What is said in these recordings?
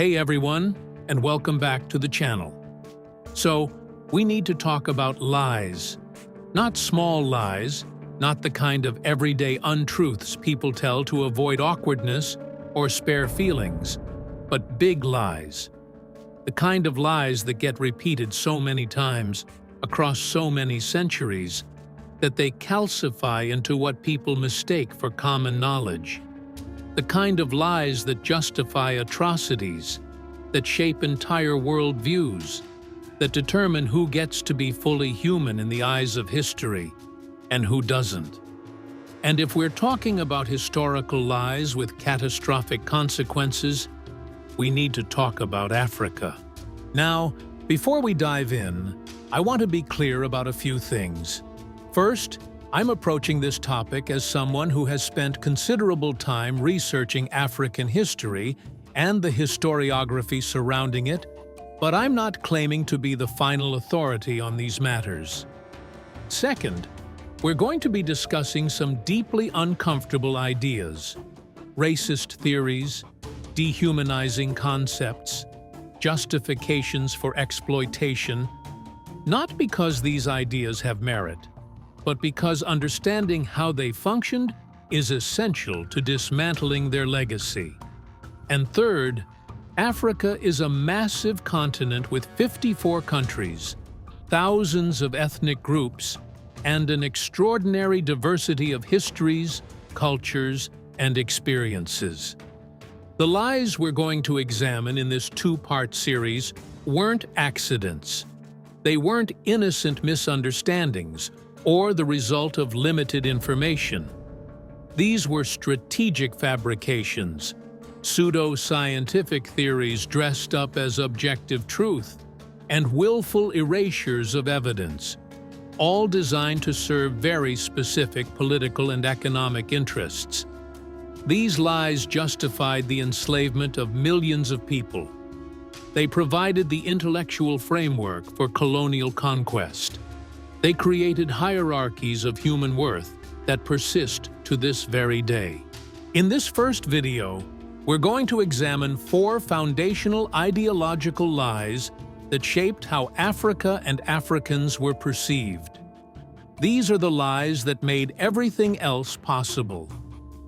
Hey everyone, and welcome back to the channel. So, we need to talk about lies. Not small lies, not the kind of everyday untruths people tell to avoid awkwardness or spare feelings, but big lies. The kind of lies that get repeated so many times, across so many centuries, that they calcify into what people mistake for common knowledge. The kind of lies that justify atrocities, that shape entire worldviews, that determine who gets to be fully human in the eyes of history and who doesn't. And if we're talking about historical lies with catastrophic consequences, we need to talk about Africa. Now, before we dive in, I want to be clear about a few things. First, I'm approaching this topic as someone who has spent considerable time researching African history and the historiography surrounding it, but I'm not claiming to be the final authority on these matters. Second, we're going to be discussing some deeply uncomfortable ideas, racist theories, dehumanizing concepts, justifications for exploitation, not because these ideas have merit, but because understanding how they functioned is essential to dismantling their legacy. And third, Africa is a massive continent with 54 countries, thousands of ethnic groups, and an extraordinary diversity of histories, cultures, and experiences. The lies we're going to examine in this two-part series weren't accidents. They weren't innocent misunderstandings or the result of limited information. These were strategic fabrications, pseudo-scientific theories dressed up as objective truth, and willful erasures of evidence, all designed to serve very specific political and economic interests. These lies justified the enslavement of millions of people. They provided the intellectual framework for colonial conquest. They created hierarchies of human worth that persist to this very day. In this first video, we're going to examine 4 foundational ideological lies that shaped how Africa and Africans were perceived. These are the lies that made everything else possible,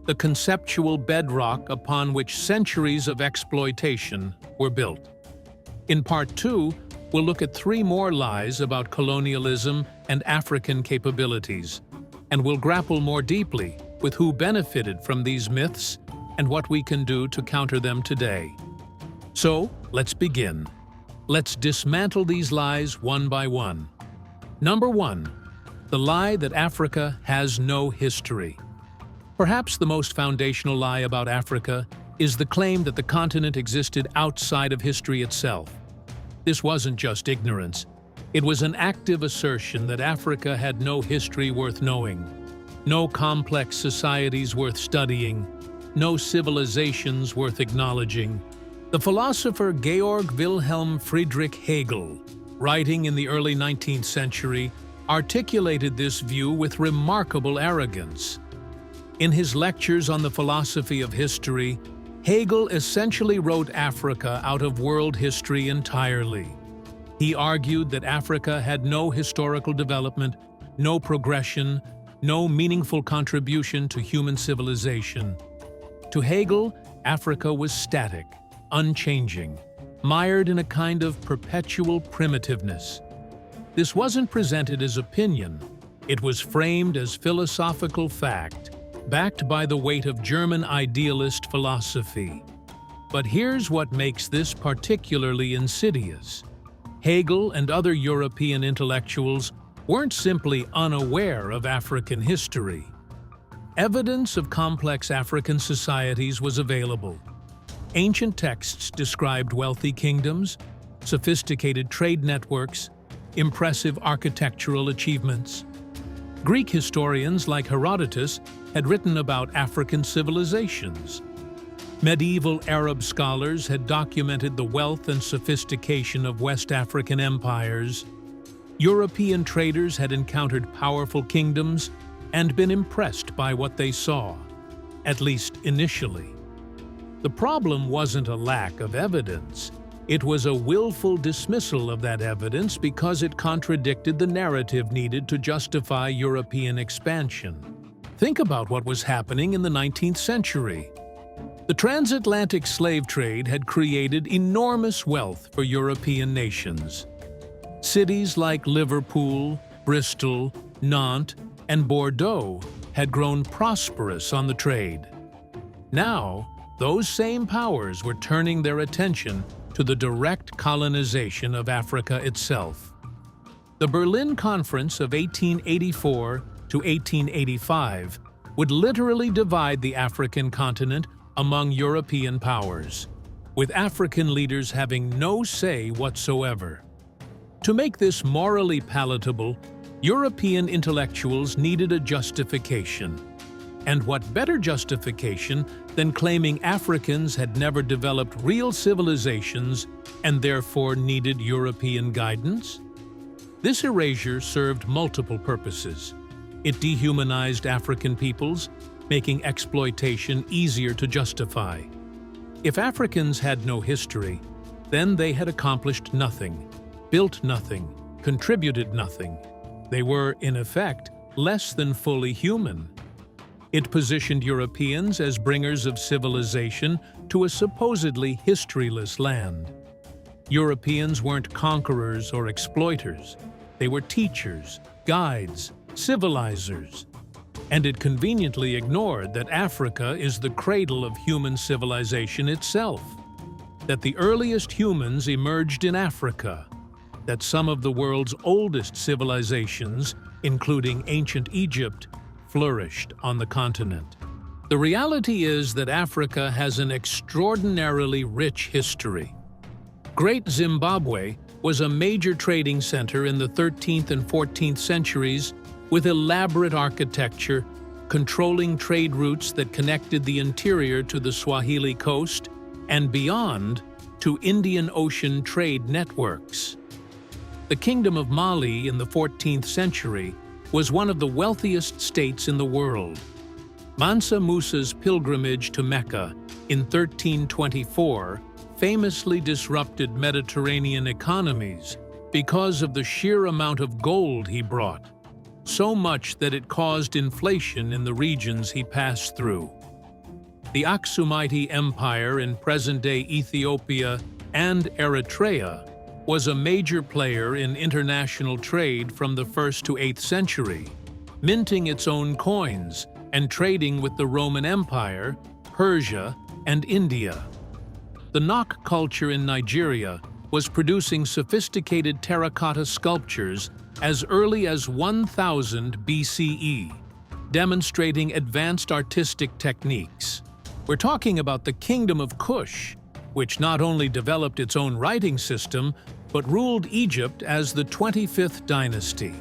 the conceptual bedrock upon which centuries of exploitation were built. In Part 2, we'll look at 3 more lies about colonialism and African capabilities, and we'll grapple more deeply with who benefited from these myths and what we can do to counter them today. So, let's begin. Let's dismantle these lies one by one. Number 1. The lie that Africa has no history. Perhaps the most foundational lie about Africa is the claim that the continent existed outside of history itself. This wasn't just ignorance. It was an active assertion that Africa had no history worth knowing, no complex societies worth studying, no civilizations worth acknowledging. The philosopher Georg Wilhelm Friedrich Hegel, writing in the early 19th century, articulated this view with remarkable arrogance. In his lectures on the philosophy of history, Hegel essentially wrote Africa out of world history entirely. He argued that Africa had no historical development, no progression, no meaningful contribution to human civilization. To Hegel, Africa was static, unchanging, mired in a kind of perpetual primitiveness. This wasn't presented as opinion. It was framed as philosophical fact, backed by the weight of German idealist philosophy. But here's what makes this particularly insidious. Hegel and other European intellectuals weren't simply unaware of African history. Evidence of complex African societies was available. Ancient texts described wealthy kingdoms, sophisticated trade networks, impressive architectural achievements. Greek historians like Herodotus had written about African civilizations. Medieval Arab scholars had documented the wealth and sophistication of West African empires. European traders had encountered powerful kingdoms and been impressed by what they saw, at least initially. The problem wasn't a lack of evidence. It was a willful dismissal of that evidence because it contradicted the narrative needed to justify European expansion. Think about what was happening in the 19th century. The transatlantic slave trade had created enormous wealth for European nations. Cities like Liverpool, Bristol, Nantes, and Bordeaux had grown prosperous on the trade. Now, those same powers were turning their attention to the direct colonization of Africa itself. The Berlin Conference of 1884 to 1885 would literally divide the African continent among European powers, with African leaders having no say whatsoever. To make this morally palatable, European intellectuals needed a justification. And what better justification than claiming Africans had never developed real civilizations and therefore needed European guidance? This erasure served multiple purposes. It dehumanized African peoples, making exploitation easier to justify. If Africans had no history, then they had accomplished nothing, built nothing, contributed nothing. They were, in effect, less than fully human. It positioned Europeans as bringers of civilization to a supposedly historyless land. Europeans weren't conquerors or exploiters. They were teachers, guides, civilizers. And it conveniently ignored that Africa is the cradle of human civilization itself, that the earliest humans emerged in Africa, that some of the world's oldest civilizations, including ancient Egypt, flourished on the continent. The reality is that Africa has an extraordinarily rich history. Great Zimbabwe was a major trading center in the 13th and 14th centuries with elaborate architecture, controlling trade routes that connected the interior to the Swahili coast and beyond to Indian Ocean trade networks. The Kingdom of Mali in the 14th century was one of the wealthiest states in the world. Mansa Musa's pilgrimage to Mecca in 1324 famously disrupted Mediterranean economies because of the sheer amount of gold he brought, so much that it caused inflation in the regions he passed through. The Aksumite Empire in present-day Ethiopia and Eritrea was a major player in international trade from the 1st to 8th century, minting its own coins and trading with the Roman Empire, Persia, and India. The Nok culture in Nigeria was producing sophisticated terracotta sculptures as early as 1000 BCE, demonstrating advanced artistic techniques. We're talking about the Kingdom of Kush, which not only developed its own writing system, but ruled Egypt as the 25th dynasty.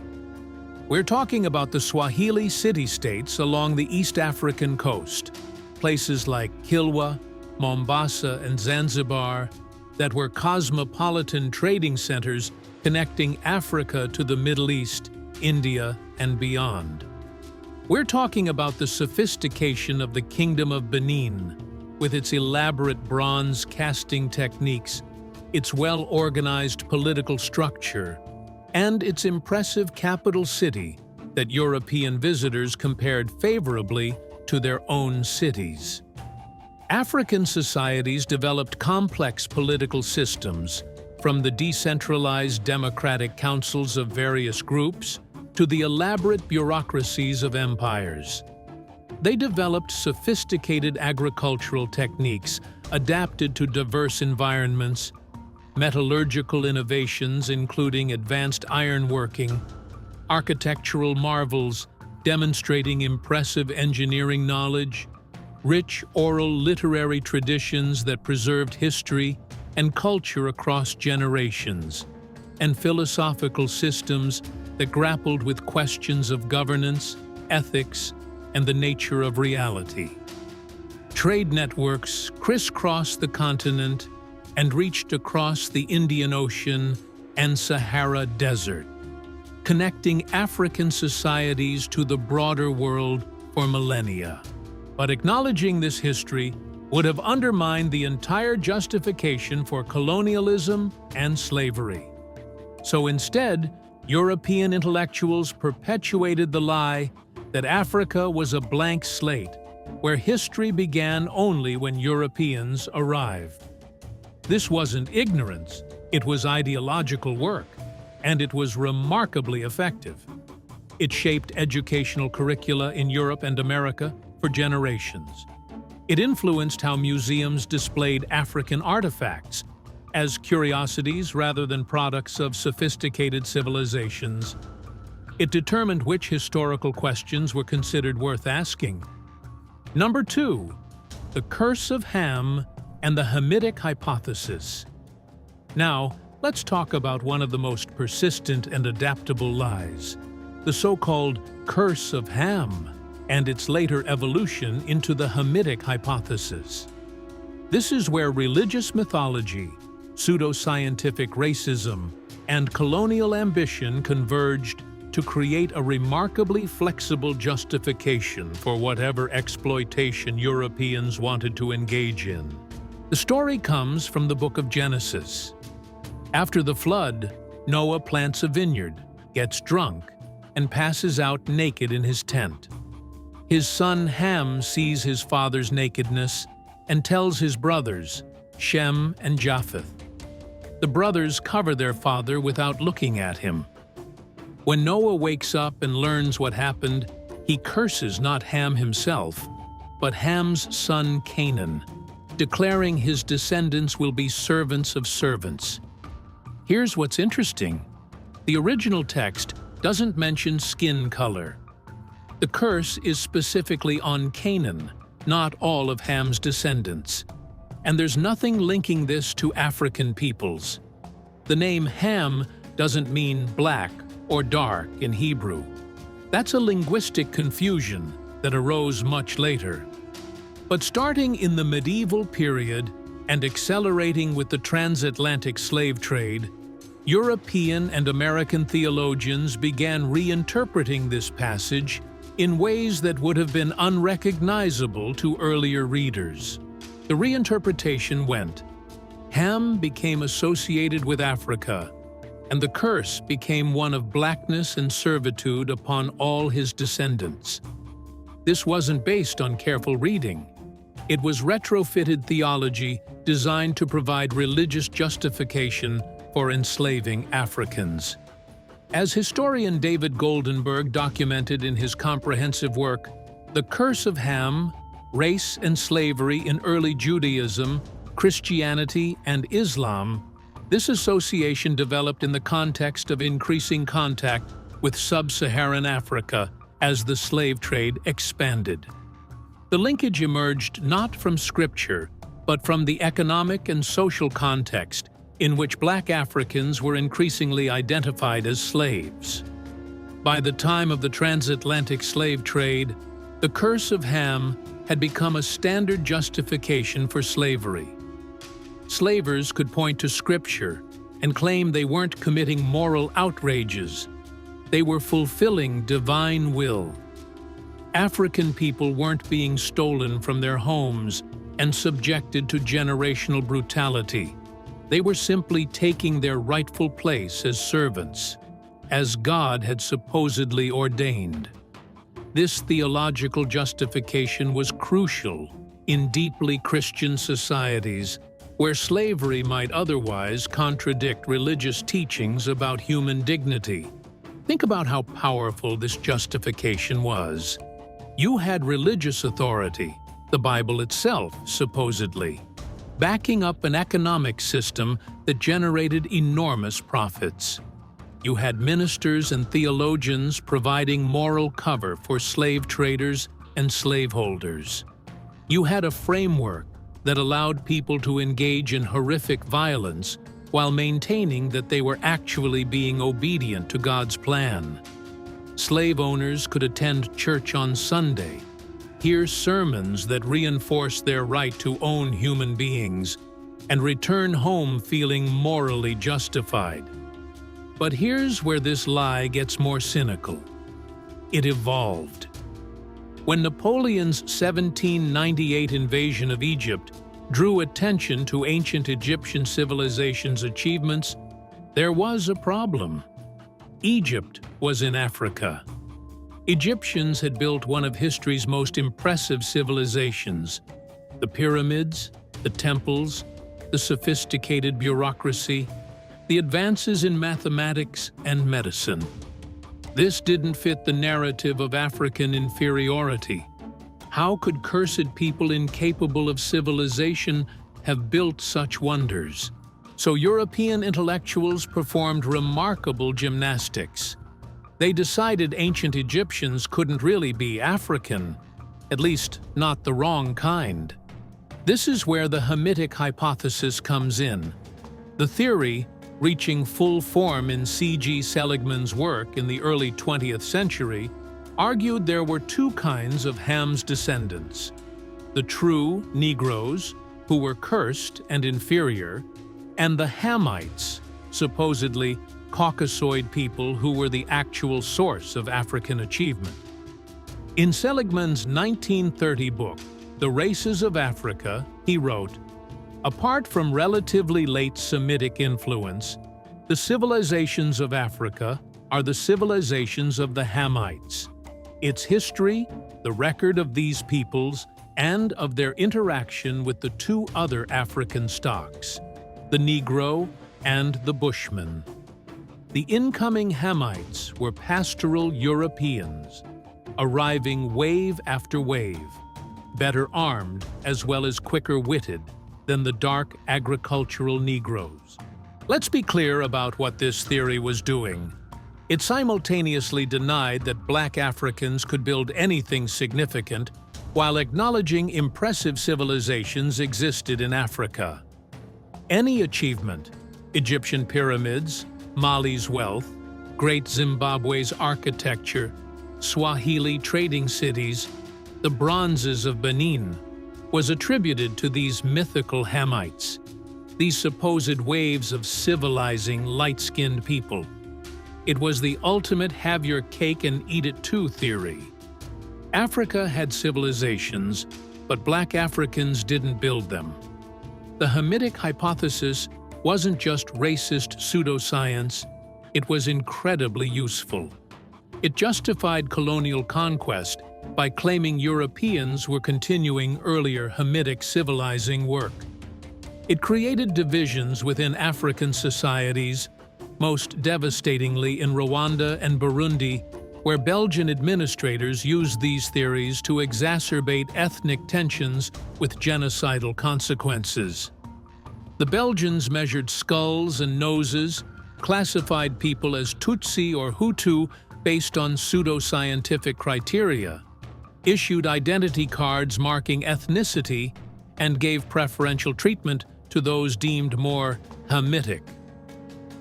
We're talking about the Swahili city-states along the East African coast, places like Kilwa, Mombasa, and Zanzibar, that were cosmopolitan trading centers connecting Africa to the Middle East, India, and beyond. We're talking about the sophistication of the Kingdom of Benin, with its elaborate bronze casting techniques, its well-organized political structure, and its impressive capital city that European visitors compared favorably to their own cities. African societies developed complex political systems, from the decentralized democratic councils of various groups to the elaborate bureaucracies of empires. They developed sophisticated agricultural techniques adapted to diverse environments, metallurgical innovations including advanced ironworking, architectural marvels demonstrating impressive engineering knowledge, rich oral literary traditions that preserved history and culture across generations, and philosophical systems that grappled with questions of governance, ethics, and the nature of reality. Trade networks crisscrossed the continent and reached across the Indian Ocean and Sahara Desert, connecting African societies to the broader world for millennia. But acknowledging this history would have undermined the entire justification for colonialism and slavery. So instead, European intellectuals perpetuated the lie that Africa was a blank slate, where history began only when Europeans arrived. This wasn't ignorance, it was ideological work, and it was remarkably effective. It shaped educational curricula in Europe and America for generations. It influenced how museums displayed African artifacts as curiosities rather than products of sophisticated civilizations. It determined which historical questions were considered worth asking. Number 2, the curse of Ham and the Hamitic Hypothesis. Now, let's talk about one of the most persistent and adaptable lies, the so-called curse of Ham, and its later evolution into the Hamitic Hypothesis. This is where religious mythology, pseudoscientific racism, and colonial ambition converged to create a remarkably flexible justification for whatever exploitation Europeans wanted to engage in. The story comes from the book of Genesis. After the flood, Noah plants a vineyard, gets drunk, and passes out naked in his tent. His son Ham sees his father's nakedness and tells his brothers, Shem and Japheth. The brothers cover their father without looking at him. When Noah wakes up and learns what happened, he curses not Ham himself, but Ham's son Canaan, declaring his descendants will be servants of servants. Here's what's interesting. The original text doesn't mention skin color. The curse is specifically on Canaan, not all of Ham's descendants. And there's nothing linking this to African peoples. The name Ham doesn't mean black or dark in Hebrew. That's a linguistic confusion that arose much later. But starting in the medieval period and accelerating with the transatlantic slave trade, European and American theologians began reinterpreting this passage in ways that would have been unrecognizable to earlier readers. The reinterpretation went, Ham became associated with Africa, and the curse became one of blackness and servitude upon all his descendants. This wasn't based on careful reading. It was retrofitted theology designed to provide religious justification for enslaving Africans. As historian David Goldenberg documented in his comprehensive work, The Curse of Ham, Race and Slavery in Early Judaism, Christianity, and Islam, this association developed in the context of increasing contact with sub-Saharan Africa as the slave trade expanded. The linkage emerged not from scripture, but from the economic and social context in which Black Africans were increasingly identified as slaves. By the time of the transatlantic slave trade, the curse of Ham had become a standard justification for slavery. Slavers could point to scripture and claim they weren't committing moral outrages. They were fulfilling divine will. African people weren't being stolen from their homes and subjected to generational brutality. They were simply taking their rightful place as servants, as God had supposedly ordained. This theological justification was crucial in deeply Christian societies where slavery might otherwise contradict religious teachings about human dignity. Think about how powerful this justification was. You had religious authority, the Bible itself, supposedly, backing up an economic system that generated enormous profits. You had ministers and theologians providing moral cover for slave traders and slaveholders. You had a framework that allowed people to engage in horrific violence while maintaining that they were actually being obedient to God's plan. Slave owners could attend church on Sunday, hear sermons that reinforced their right to own human beings, and return home feeling morally justified. But here's where this lie gets more cynical. It evolved. When Napoleon's 1798 invasion of Egypt drew attention to ancient Egyptian civilization's achievements, there was a problem. Egypt was in Africa. Egyptians had built one of history's most impressive civilizations. The pyramids, the temples, the sophisticated bureaucracy, the advances in mathematics and medicine. This didn't fit the narrative of African inferiority. How could cursed people incapable of civilization have built such wonders? So European intellectuals performed remarkable gymnastics. They decided ancient Egyptians couldn't really be African, at least not the wrong kind. This is where the Hamitic Hypothesis comes in. The theory, reaching full form in C.G. Seligman's work in the early 20th century, argued there were two kinds of Ham's descendants: the true Negroes, who were cursed and inferior, and the Hamites, supposedly Caucasoid people who were the actual source of African achievement. In Seligman's 1930 book, The Races of Africa, he wrote, "Apart from relatively late Semitic influence, the civilizations of Africa are the civilizations of the Hamites. Its history, the record of these peoples, and of their interaction with the two other African stocks, the Negro and the Bushman. The incoming Hamites were pastoral Europeans, arriving wave after wave, better armed as well as quicker-witted than the dark agricultural Negroes." Let's be clear about what this theory was doing. It simultaneously denied that black Africans could build anything significant while acknowledging impressive civilizations existed in Africa. Any achievement, Egyptian pyramids, Mali's wealth, Great Zimbabwe's architecture, Swahili trading cities, the bronzes of Benin, was attributed to these mythical Hamites, these supposed waves of civilizing light-skinned people. It was the ultimate have-your-cake-and-eat-it-too theory. Africa had civilizations, but black Africans didn't build them. The Hamitic Hypothesis wasn't just racist pseudoscience, it was incredibly useful. It justified colonial conquest by claiming Europeans were continuing earlier Hamitic civilizing work. It created divisions within African societies, most devastatingly in Rwanda and Burundi, where Belgian administrators used these theories to exacerbate ethnic tensions with genocidal consequences. The Belgians measured skulls and noses, classified people as Tutsi or Hutu based on pseudoscientific criteria, issued identity cards marking ethnicity, and gave preferential treatment to those deemed more Hamitic.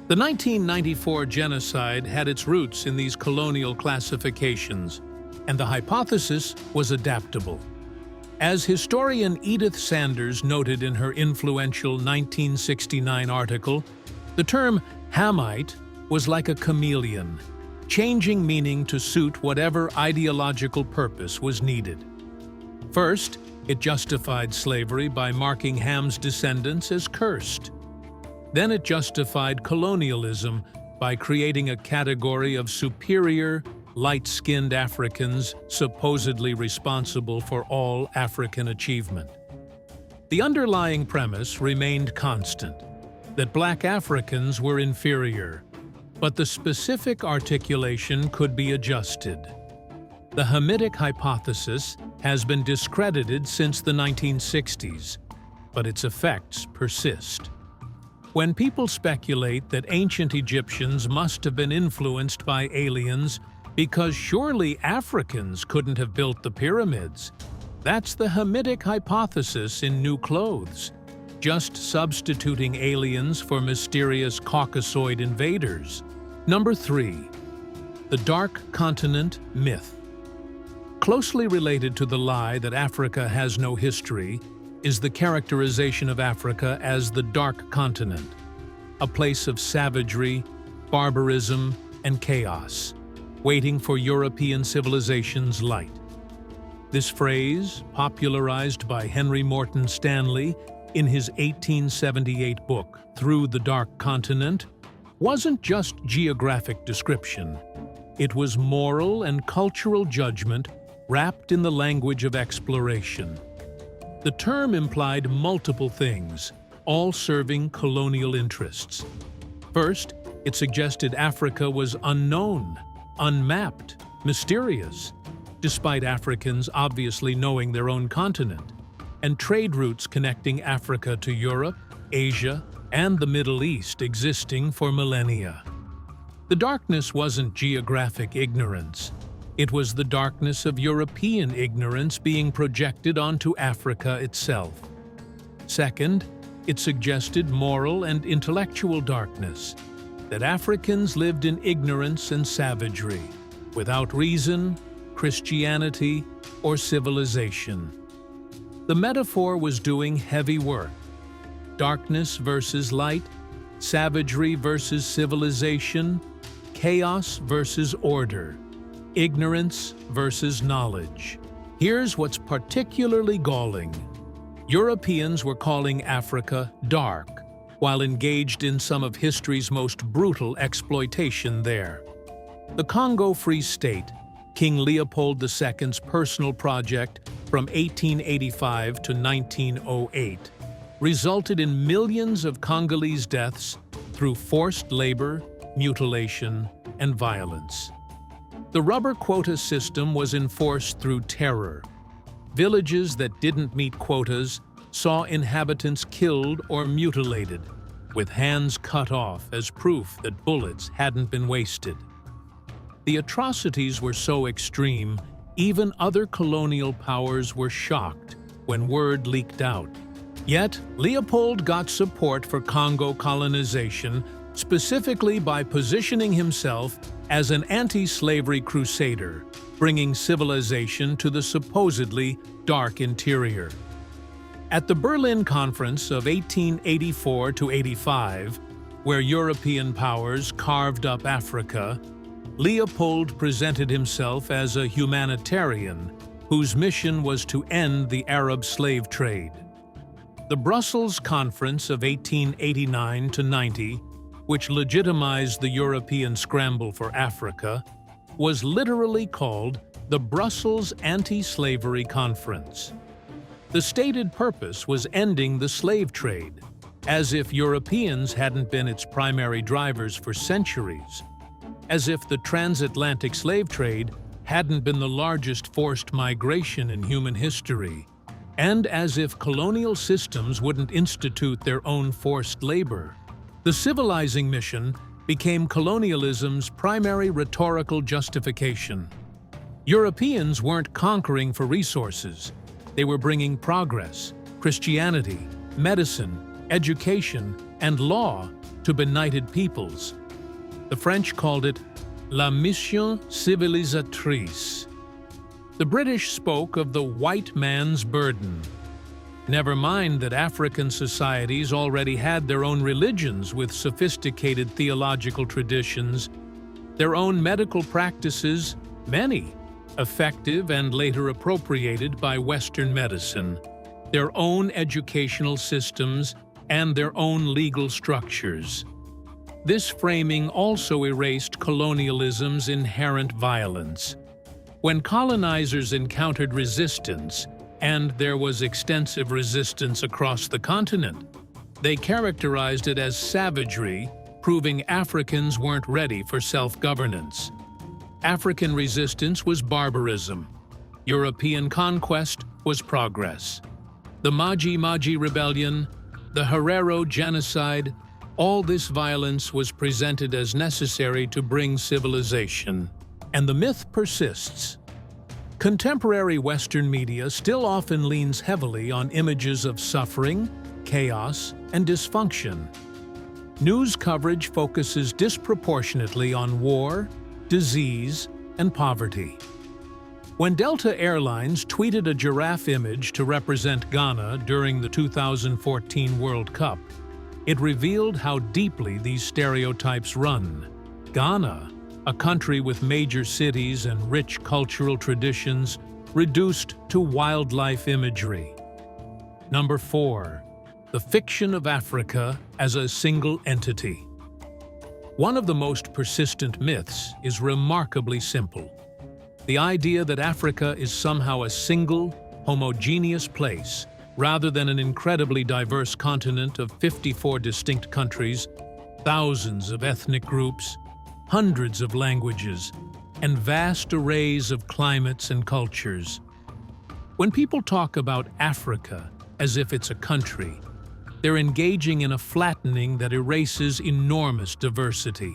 The 1994 genocide had its roots in these colonial classifications, and the hypothesis was adaptable. As historian Edith Sanders noted in her influential 1969 article, the term Hamite was like a chameleon, changing meaning to suit whatever ideological purpose was needed. First, it justified slavery by marking Ham's descendants as cursed. Then it justified colonialism by creating a category of superior, light-skinned Africans supposedly responsible for all African achievement. The underlying premise remained constant, that black Africans were inferior, but the specific articulation could be adjusted. The Hamitic Hypothesis has been discredited since the 1960s, but its effects persist. When people speculate that ancient Egyptians must have been influenced by aliens because surely Africans couldn't have built the pyramids, that's the Hamitic Hypothesis in new clothes, just substituting aliens for mysterious Caucasoid invaders. Number 3. The Dark Continent Myth. Closely related to the lie that Africa has no history is the characterization of Africa as the Dark Continent, a place of savagery, barbarism, and chaos, waiting for European civilization's light. This phrase, popularized by Henry Morton Stanley in his 1878 book, Through the Dark Continent, wasn't just geographic description. It was moral and cultural judgment wrapped in the language of exploration. The term implied multiple things, all serving colonial interests. First, it suggested Africa was unknown, unmapped, mysterious, despite Africans obviously knowing their own continent, and trade routes connecting Africa to Europe, Asia, and the Middle East existing for millennia. The darkness wasn't geographic ignorance. It was the darkness of European ignorance being projected onto Africa itself. Second, it suggested moral and intellectual darkness, that Africans lived in ignorance and savagery, without reason, Christianity, or civilization. The metaphor was doing heavy work. Darkness versus light, savagery versus civilization, chaos versus order, ignorance versus knowledge. Here's what's particularly galling. Europeans were calling Africa dark, while engaged in some of history's most brutal exploitation there. The Congo Free State, King Leopold II's personal project from 1885 to 1908, resulted in millions of Congolese deaths through forced labor, mutilation, and violence. The rubber quota system was enforced through terror. Villages that didn't meet quotas saw inhabitants killed or mutilated, with hands cut off as proof that bullets hadn't been wasted. The atrocities were so extreme, even other colonial powers were shocked when word leaked out. Yet, Leopold got support for Congo colonization specifically by positioning himself as an anti-slavery crusader, bringing civilization to the supposedly dark interior. At the Berlin Conference of 1884–85, where European powers carved up Africa, Leopold presented himself as a humanitarian whose mission was to end the Arab slave trade. The Brussels Conference of 1889–90, which legitimized the European scramble for Africa, was literally called the Brussels Anti-Slavery Conference. The stated purpose was ending the slave trade, as if Europeans hadn't been its primary drivers for centuries, as if the transatlantic slave trade hadn't been the largest forced migration in human history, and as if colonial systems wouldn't institute their own forced labor. The civilizing mission became colonialism's primary rhetorical justification. Europeans weren't conquering for resources. They were bringing progress, Christianity, medicine, education, and law to benighted peoples. The French called it la mission civilisatrice. The British spoke of the white man's burden. Never mind that African societies already had their own religions with sophisticated theological traditions, their own medical practices, many effective and later appropriated by Western medicine, their own educational systems, and their own legal structures. This framing also erased colonialism's inherent violence. When colonizers encountered resistance, and there was extensive resistance across the continent, they characterized it as savagery, proving Africans weren't ready for self-governance. African resistance was barbarism. European conquest was progress. The Maji-Maji Rebellion, the Herero genocide, all this violence was presented as necessary to bring civilization. And the myth persists. Contemporary Western media still often leans heavily on images of suffering, chaos, and dysfunction. News coverage focuses disproportionately on war, disease, and poverty. When Delta Airlines tweeted a giraffe image to represent Ghana during the 2014 World Cup, it revealed how deeply these stereotypes run. Ghana, a country with major cities and rich cultural traditions, reduced to wildlife imagery. Number 4. The fiction of Africa as a single entity. One of the most persistent myths is remarkably simple. The idea that Africa is somehow a single, homogeneous place, rather than an incredibly diverse continent of 54 distinct countries, thousands of ethnic groups, hundreds of languages, and vast arrays of climates and cultures. When people talk about Africa as if it's a country, they're engaging in a flattening that erases enormous diversity.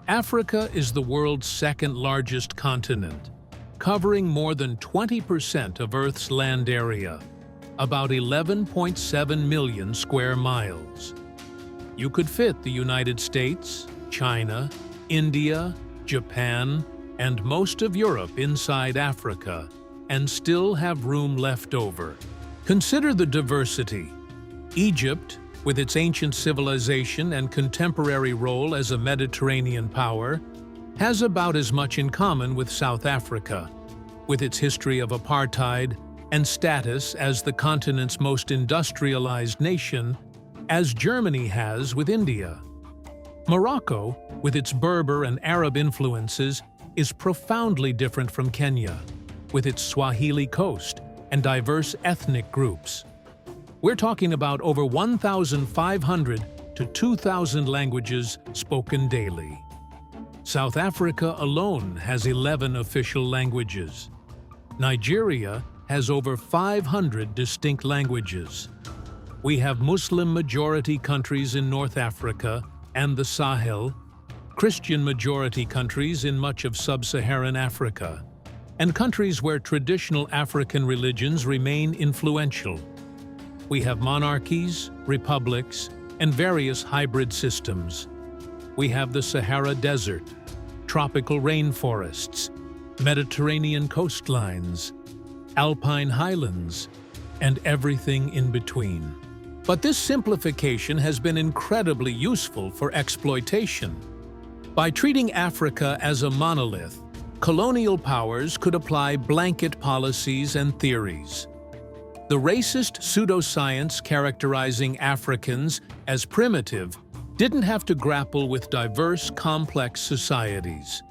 Africa is the world's second-largest continent, covering more than 20% of Earth's land area, about 11.7 million square miles. You could fit the United States, China, India, Japan, and most of Europe inside Africa, and still have room left over. Consider the diversity. Egypt, with its ancient civilization and contemporary role as a Mediterranean power, has about as much in common with South Africa, with its history of apartheid and status as the continent's most industrialized nation, as Germany has with India. Morocco, with its Berber and Arab influences, is profoundly different from Kenya, with its Swahili coast and diverse ethnic groups. We're talking about over 1,500 to 2,000 languages spoken daily. South Africa alone has 11 official languages. Nigeria has over 500 distinct languages. We have Muslim-majority countries in North Africa and the Sahel, Christian-majority countries in much of sub-Saharan Africa, and countries where traditional African religions remain influential. We have monarchies, republics, and various hybrid systems. We have the Sahara Desert, tropical rainforests, Mediterranean coastlines, alpine highlands, and everything in between. But this simplification has been incredibly useful for exploitation. By treating Africa as a monolith, colonial powers could apply blanket policies and theories. The racist pseudoscience characterizing Africans as primitive didn't have to grapple with diverse, complex societies.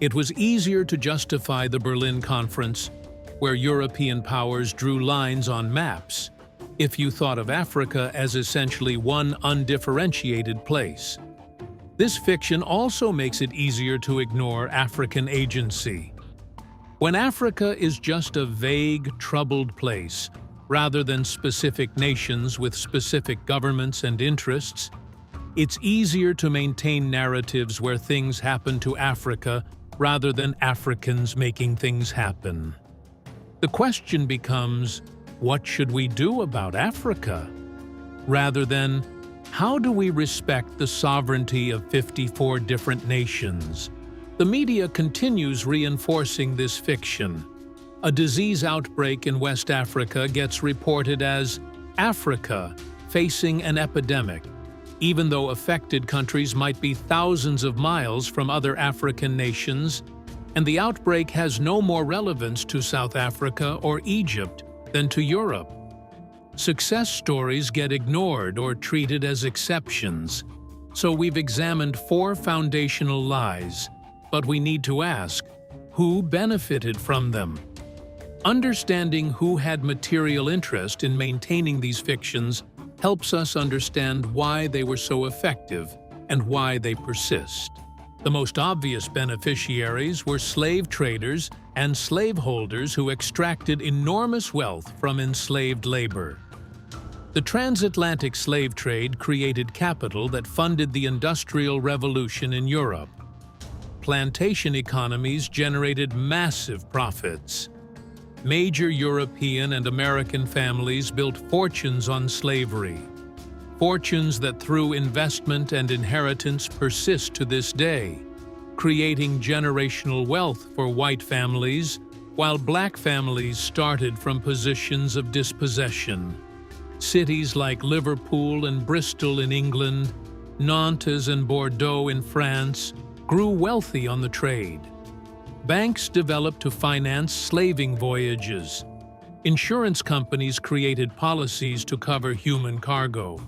It was easier to justify the Berlin Conference, where European powers drew lines on maps, if you thought of Africa as essentially one undifferentiated place. This fiction also makes it easier to ignore African agency. When Africa is just a vague, troubled place, rather than specific nations with specific governments and interests, it's easier to maintain narratives where things happen to Africa rather than Africans making things happen. The question becomes, what should we do about Africa? Rather than, how do we respect the sovereignty of 54 different nations? The media continues reinforcing this fiction. A disease outbreak in West Africa gets reported as Africa facing an epidemic, even though affected countries might be thousands of miles from other African nations, and the outbreak has no more relevance to South Africa or Egypt than to Europe. Success stories get ignored or treated as exceptions, so we've examined 4 foundational lies, but we need to ask, who benefited from them? Understanding who had material interest in maintaining these fictions helps us understand why they were so effective and why they persist. The most obvious beneficiaries were slave traders and slaveholders who extracted enormous wealth from enslaved labor. The transatlantic slave trade created capital that funded the Industrial Revolution in Europe. Plantation economies generated massive profits. Major European and American families built fortunes on slavery. Fortunes that through investment and inheritance persist to this day, creating generational wealth for white families, while black families started from positions of dispossession. Cities like Liverpool and Bristol in England, Nantes and Bordeaux in France grew wealthy on the trade. Banks developed to finance slaving voyages. Insurance companies created policies to cover human cargo.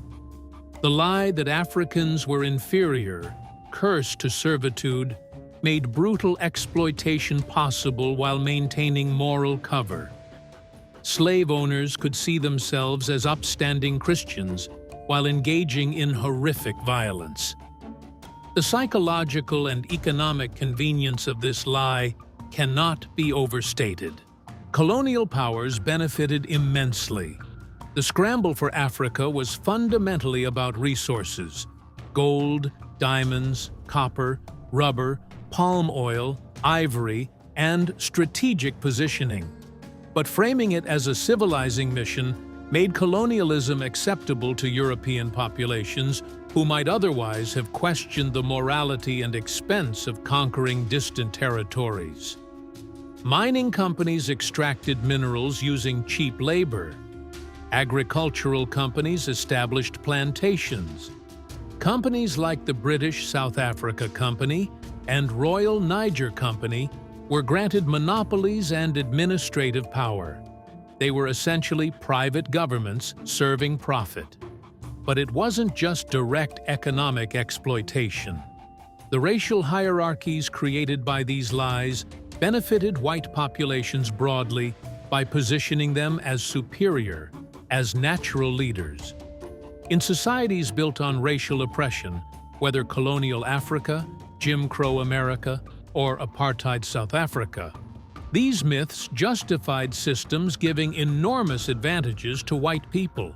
The lie that Africans were inferior, cursed to servitude, made brutal exploitation possible while maintaining moral cover. Slave owners could see themselves as upstanding Christians while engaging in horrific violence. The psychological and economic convenience of this lie cannot be overstated. Colonial powers benefited immensely. The scramble for Africa was fundamentally about resources: gold, diamonds, copper, rubber, palm oil, ivory, and strategic positioning. But framing it as a civilizing mission made colonialism acceptable to European populations who might otherwise have questioned the morality and expense of conquering distant territories. Mining companies extracted minerals using cheap labor. Agricultural companies established plantations. Companies like the British South Africa Company and Royal Niger Company were granted monopolies and administrative power. They were essentially private governments serving profit. But it wasn't just direct economic exploitation. The racial hierarchies created by these lies benefited white populations broadly by positioning them as superior, as natural leaders. In societies built on racial oppression, whether colonial Africa, Jim Crow America, or apartheid South Africa, these myths justified systems giving enormous advantages to white people.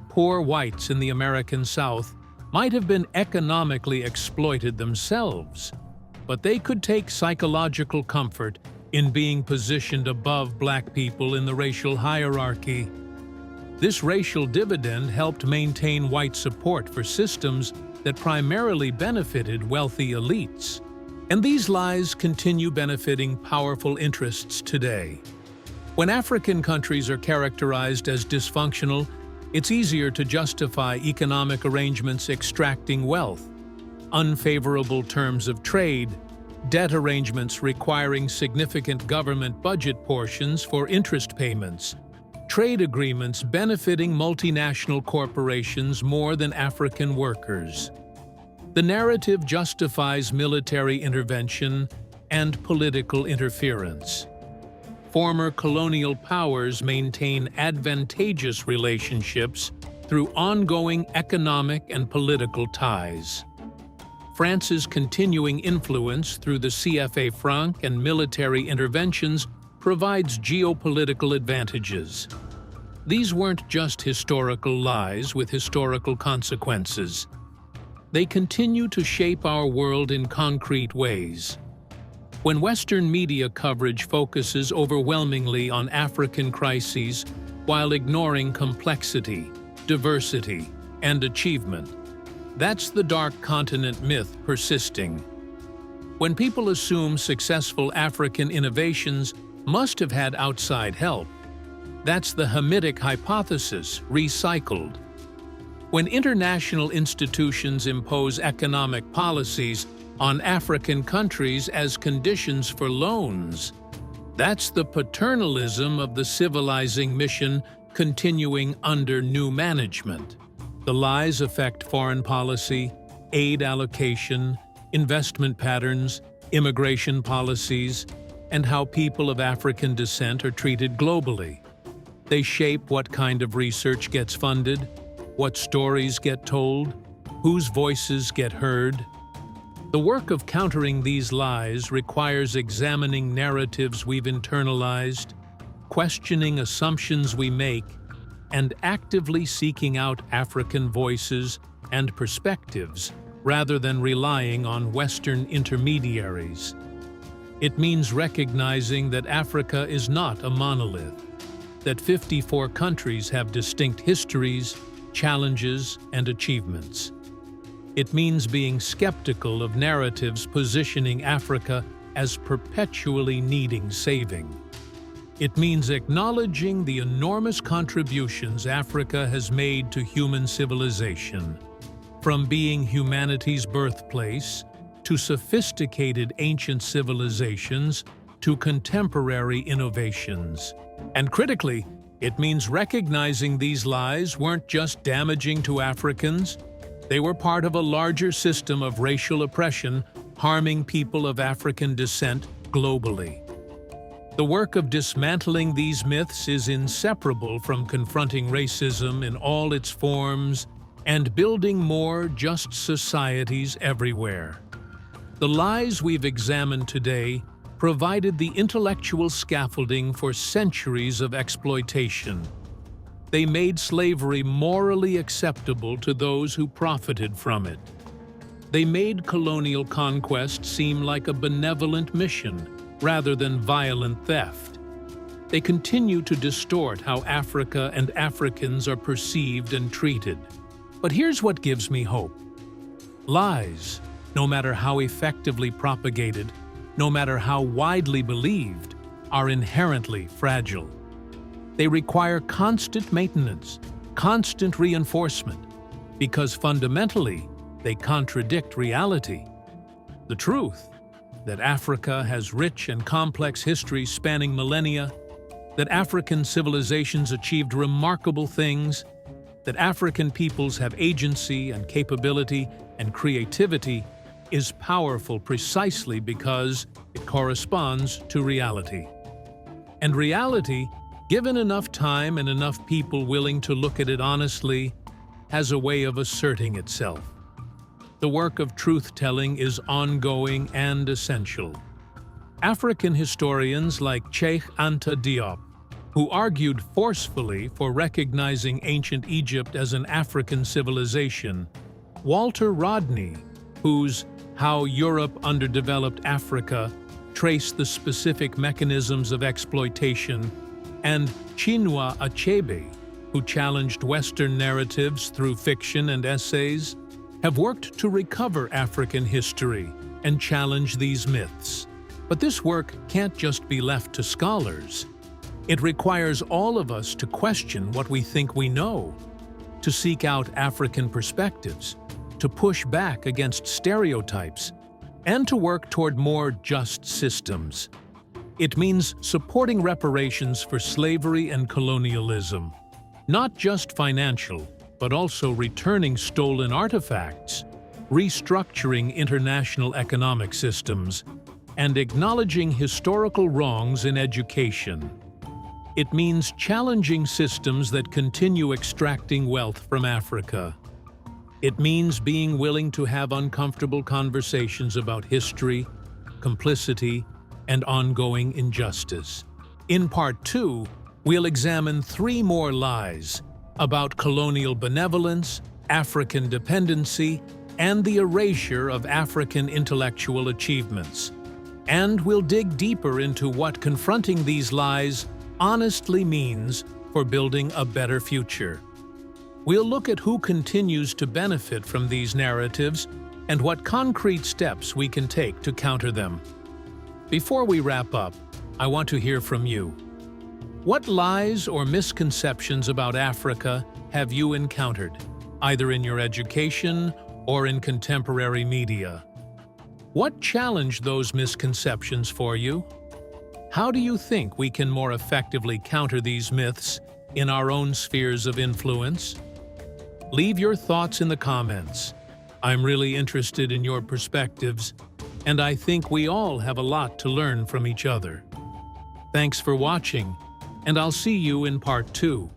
Poor whites in the American South might have been economically exploited themselves, but they could take psychological comfort in being positioned above black people in the racial hierarchy. This racial dividend helped maintain white support for systems that primarily benefited wealthy elites. And these lies continue benefiting powerful interests today. When African countries are characterized as dysfunctional, it's easier to justify economic arrangements extracting wealth, unfavorable terms of trade, debt arrangements requiring significant government budget portions for interest payments, trade agreements benefiting multinational corporations more than African workers. The narrative justifies military intervention and political interference. Former colonial powers maintain advantageous relationships through ongoing economic and political ties. France's continuing influence through the CFA franc and military interventions provides geopolitical advantages. These weren't just historical lies with historical consequences. They continue to shape our world in concrete ways. When Western media coverage focuses overwhelmingly on African crises while ignoring complexity, diversity, and achievement, that's the dark continent myth persisting. When people assume successful African innovations must have had outside help, that's the Hamitic Hypothesis recycled. When international institutions impose economic policies on African countries as conditions for loans, that's the paternalism of the civilizing mission continuing under new management. The lies affect foreign policy, aid allocation, investment patterns, immigration policies, and how people of African descent are treated globally. They shape what kind of research gets funded, what stories get told, whose voices get heard. The work of countering these lies requires examining narratives we've internalized, questioning assumptions we make, and actively seeking out African voices and perspectives rather than relying on Western intermediaries. It means recognizing that Africa is not a monolith, that 54 countries have distinct histories, challenges, and achievements. It means being skeptical of narratives positioning Africa as perpetually needing saving. It means acknowledging the enormous contributions Africa has made to human civilization, from being humanity's birthplace to sophisticated ancient civilizations, to contemporary innovations. And critically, it means recognizing these lies weren't just damaging to Africans, they were part of a larger system of racial oppression harming people of African descent globally. The work of dismantling these myths is inseparable from confronting racism in all its forms and building more just societies everywhere. The lies we've examined today provided the intellectual scaffolding for centuries of exploitation. They made slavery morally acceptable to those who profited from it. They made colonial conquest seem like a benevolent mission rather than violent theft. They continue to distort how Africa and Africans are perceived and treated. But here's what gives me hope. Lies, no matter how effectively propagated, no matter how widely believed, are inherently fragile. They require constant maintenance, constant reinforcement, because fundamentally, they contradict reality. The truth, that Africa has rich and complex histories spanning millennia, that African civilizations achieved remarkable things, that African peoples have agency and capability and creativity, is powerful precisely because it corresponds to reality. And reality, given enough time and enough people willing to look at it honestly, has a way of asserting itself. The work of truth-telling is ongoing and essential. African historians like Cheikh Anta Diop, who argued forcefully for recognizing ancient Egypt as an African civilization, Walter Rodney, whose How Europe Underdeveloped Africa traced the specific mechanisms of exploitation, and Chinua Achebe, who challenged Western narratives through fiction and essays, have worked to recover African history and challenge these myths. But this work can't just be left to scholars. It requires all of us to question what we think we know, to seek out African perspectives, to push back against stereotypes, and to work toward more just systems. It means supporting reparations for slavery and colonialism, not just financial, but also returning stolen artifacts, restructuring international economic systems, and acknowledging historical wrongs in education. It means challenging systems that continue extracting wealth from Africa. It means being willing to have uncomfortable conversations about history, complicity, and ongoing injustice. In Part 2, we'll examine 3 more lies about colonial benevolence, African dependency, and the erasure of African intellectual achievements. And we'll dig deeper into what confronting these lies honestly means for building a better future. We'll look at who continues to benefit from these narratives and what concrete steps we can take to counter them. Before we wrap up, I want to hear from you. What lies or misconceptions about Africa have you encountered, either in your education or in contemporary media? What challenged those misconceptions for you? How do you think we can more effectively counter these myths in our own spheres of influence? Leave your thoughts in the comments. I'm really interested in your perspectives, and I think we all have a lot to learn from each other. Thanks for watching, and I'll see you in Part 2.